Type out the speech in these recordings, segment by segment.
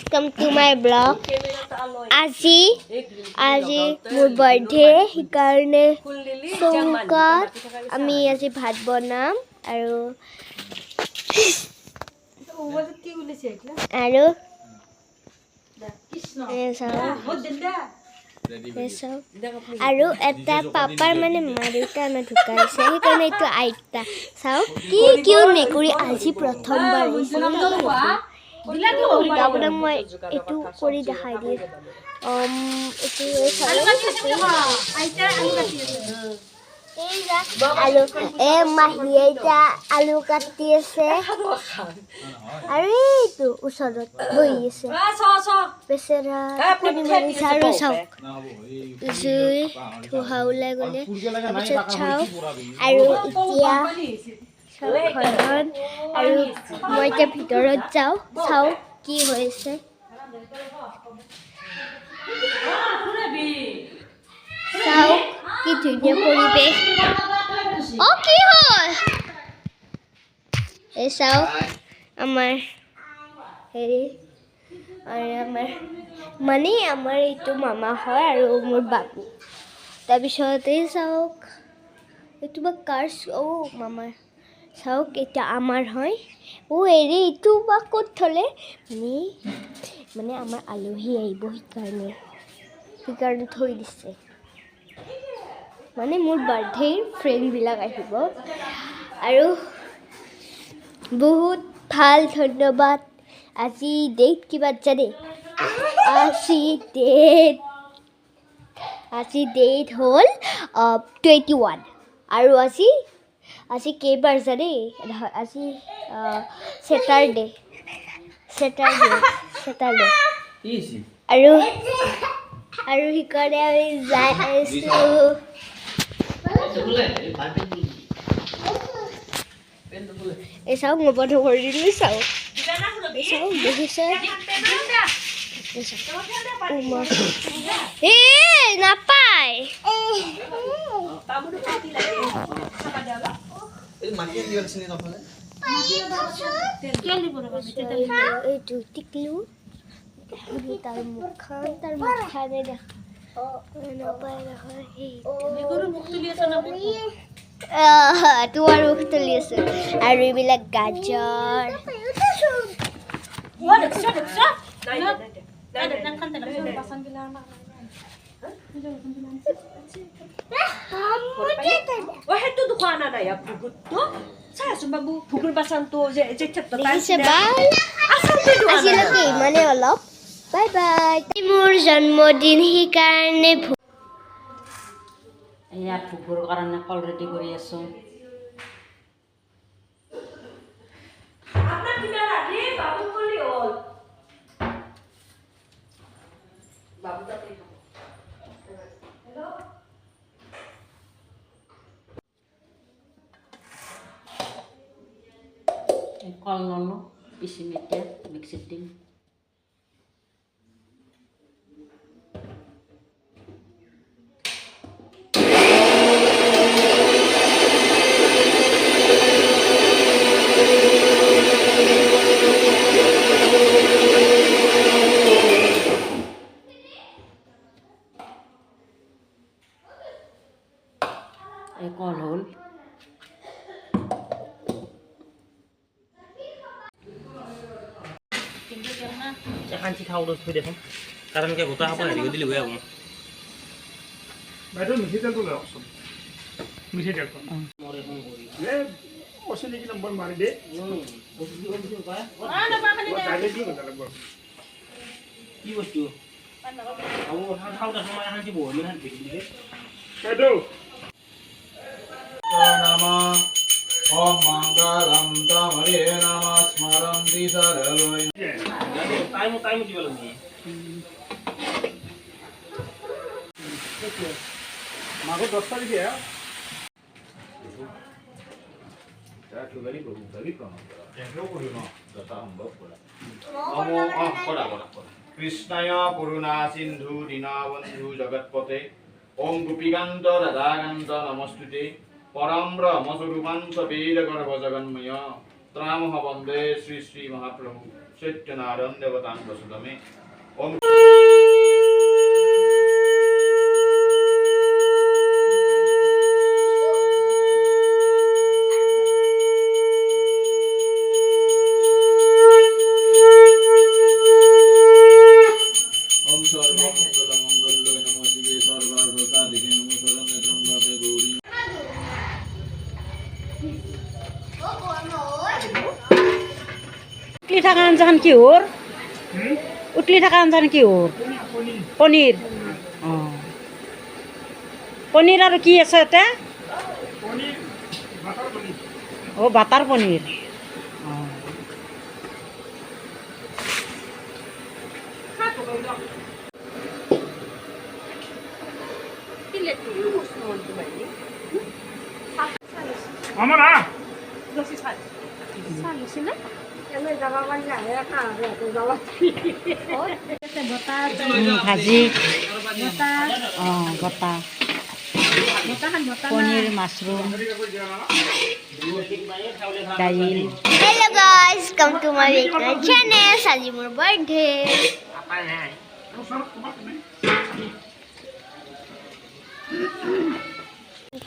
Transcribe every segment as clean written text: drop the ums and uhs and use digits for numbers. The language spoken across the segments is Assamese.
welcome to my blog. আজি মোৰ বাৰ্থডে সেইকাৰণে চৌকাত আমি আজি ভাত বনাম আৰু আৰু এটা পাপাৰ মানে মা দেউতা আমাৰ ঢুকাইছে সেইকাৰণে এইটো আইতা চাওক কি কিউট মেকুৰী আজি প্ৰথমবাৰ আপোনাক মই এইটো কৰি দেখাই দিম আলু মাহী এতিয়া আলু কাটি আছে আৰু এইটো ওচৰত বহি আছে বেচেৰা আৰু চাওক জুই ধোঁহা ওলাই গ'লে তাৰপিছত চাওক আৰু এতিয়া ঘৰখন আৰু মই এতিয়া ভিতৰত যাওঁ চাওঁ কি হৈছে চাওক কি ধুনীয়া পৰিৱেশ কি হ'ল এই চাওক আমাৰ হেৰি আৰু আমাৰ এইটো মামা হয় আৰু মোৰ বাবু তাৰপিছত এই চাওক এইটো বা কাৰ মামাৰ চাওক এতিয়া আমাৰ হয় হেৰি এইটো বা ক'ত থ'লে মানে আমাৰ আলহী আহিব সেইকাৰণে থৈ দিছে মানে মোৰ বাৰ্থডেৰ ফ্ৰেণ্ডবিলাক আহিব আৰু বহুত ভাল ধন্যবাদ আজি ডেট কিবা জানে আজি ডেট হ'ল 21 আৰু আজি কেইবাৰ জানে আজি ছেটাৰডে আৰু সেইকাৰণে আমি যাই আছোঁ এই চাওক মই বন্ধ কৰি দিলোঁ চাওক দেখিছে নাপায় এইটো টিকলু তাৰ মুখখানে নাপায় তোমাৰ মুখ তুলি আছো আৰু এইবিলাক গাজৰ আজিলৈকে ইমানে অলপ বাই বাই মোৰ জন্মদিন সেইকাৰণে এয়া ভোগৰ কাৰণে কল ৰেডি কৰি আছোঁ কল ললোঁ পিচি মিঠাই মিক্সিত দিম এই কল হ'ল খান্তি খাওঁ থৈ দেখোন কাৰণ কি গোটা খাব হেৰি কৰি দিলে হৈ আহোঁ বাইদেউ মিঠি তেলটো লৈ আহকচোন মিঠি তেলটো অচিনাকি নম্বৰ মাৰি দে কি বস্তু শান্তি বহুত শান্তি বাইদেউ Om Mangalam Tamare Nama Smaram Disaraloy. Time di dalam ni. Mago dostal dia. Saya tu balik kan. Yang tu pun no, datang hamba pula. Kola. Krishnaya Puruna Sindhu Dinavandhu Jagatpate. Om Gopikanta Radhakanta Namastute. परम ब्रह्म स्वरूपं सवेद गर्भ जगन्मय त्रामह वंदे श्री श्री महाप्रभु सत्यनारायण देवतां प्रसुतमे ओम ओम सर्वमंगलमंगल्ये नमः शिवे सर्वार्थसाधिके नमः शरण्ये त्र्यंबके गौरी উতলি থকা আঞ্জাখন কিহৰ উতলি থকা আঞ্জাখন কিহৰ পনীৰ অঁ পনীৰ আৰু কি আছে ইয়াতে অঁ বাটাৰ পনীৰ অঁ ভাজি অঁ বটা পনীৰ মাছৰুম দাইল Hello guys, come to my channel. আজি মোৰ birthday.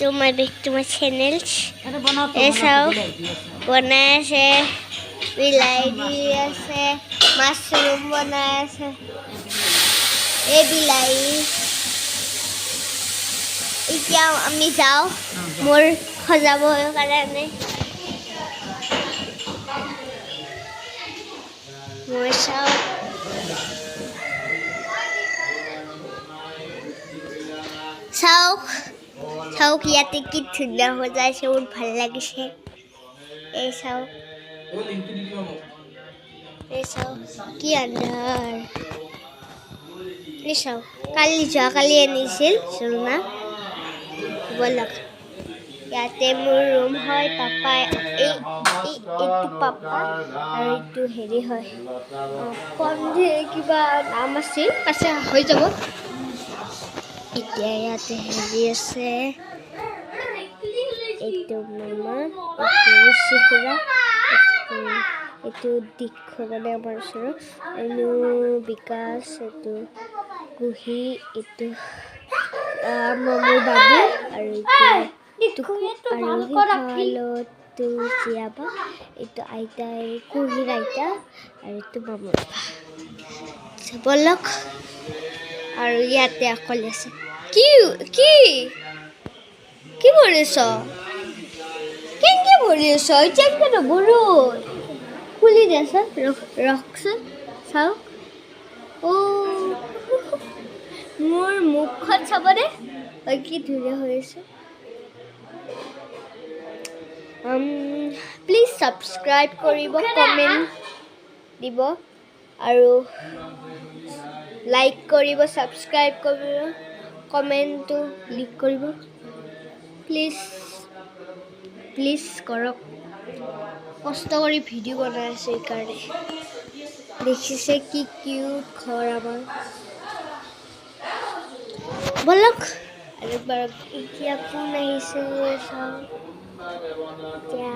To my channel. Esau বনাই আছে বিলাহী আছে মাছৰুম বনাই আছে এই বিলাহী এতিয়া আমি যাওঁ মোৰ সজাবৰ কাৰণে মই চাওঁ চাওক ইয়াতে কি ধুনীয়া সজাইছে বহুত ভাল লাগিছে এই চাওক কি আন্ধাৰ এই চাওক যোৱাকালি আনিছিল চুলনা বলক ইয়াতে মোৰ ৰুম হয় পাপা এইটো পাপা আৰু এইটো হেৰি হয় কিবা নাম আছিল আছে হৈ যাব এতিয়া ইয়াতে হেৰি আছে এইটো মামা এইটো শিশুৰা এইটো দীক্ষু মানে আমাৰ ওচৰত এইটো বিকাশ এইটো কুহি এইটো মোৰ বাবু আৰু এইটো জীয়াবা এইটো আইতা কুহিৰ আইতা আৰু এইটো মামুৰ বলক আৰু ইয়াতে অকলে আছে কি কি কি কৰিছ কেনেকৈ কৰিছ এতিয়া নকৰো খুলি দেচোন ৰখচোন চাওক মোৰ মুখখন চাবনে কি ধুনীয়া হৈ আছে প্লিজ ছাবস্ক্ৰাইব কৰিব কমেণ্ট দিব আৰু লাইক কৰিব ছাবস্ক্ৰাইব কৰিব কমেণ্টটো লিক কৰিব প্লিজ কৰক কষ্ট কৰি ভিডিঅ' বনাই আছোঁ সেইকাৰণে দেখিছে কি কিউট ঘৰ আমাৰ বলক আৰু এবাৰ এতিয়া কোন আহিছে চাওঁ এতিয়া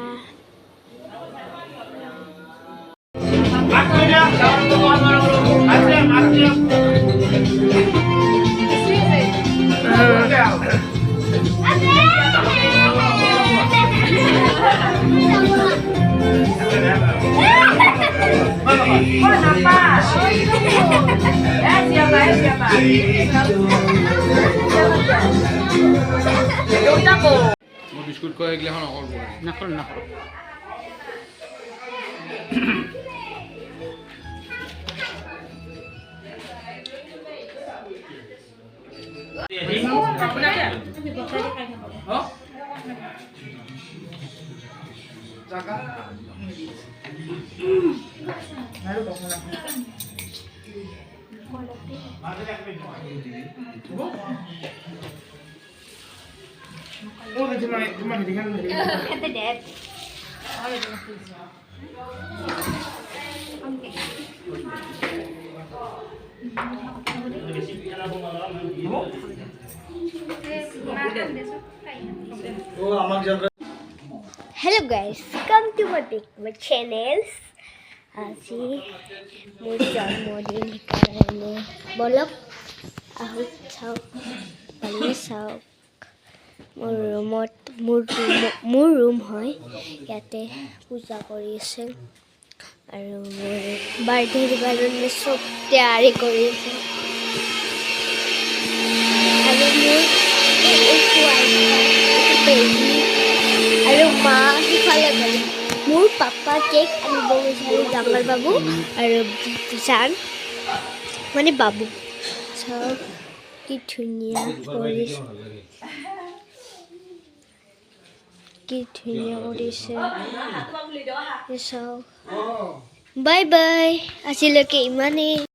বিস্কুট কয় এগুলো এখন নকল নকল Hello guys, come to my channels. আজি মোৰ জন্মদিন সেইকাৰণে বলক আহোঁ চাওক ভালকৈ চাওক মোৰ ৰুম হয় ইয়াতে পূজা কৰি আছে আৰু মোৰ বাৰ্থডেৰ কাৰণে চব তৈয়াৰী কৰি আছে আৰু মোৰ বেবী আৰু মা সিফালে গ'ল মোৰ পাপা কেক আনিব গৈছে ডাঙৰ বাবু আৰু জান মানে বাবু চাওক কি ধুনীয়া কৰিছে চাওক বাই বাই আজিলৈকে ইমানেই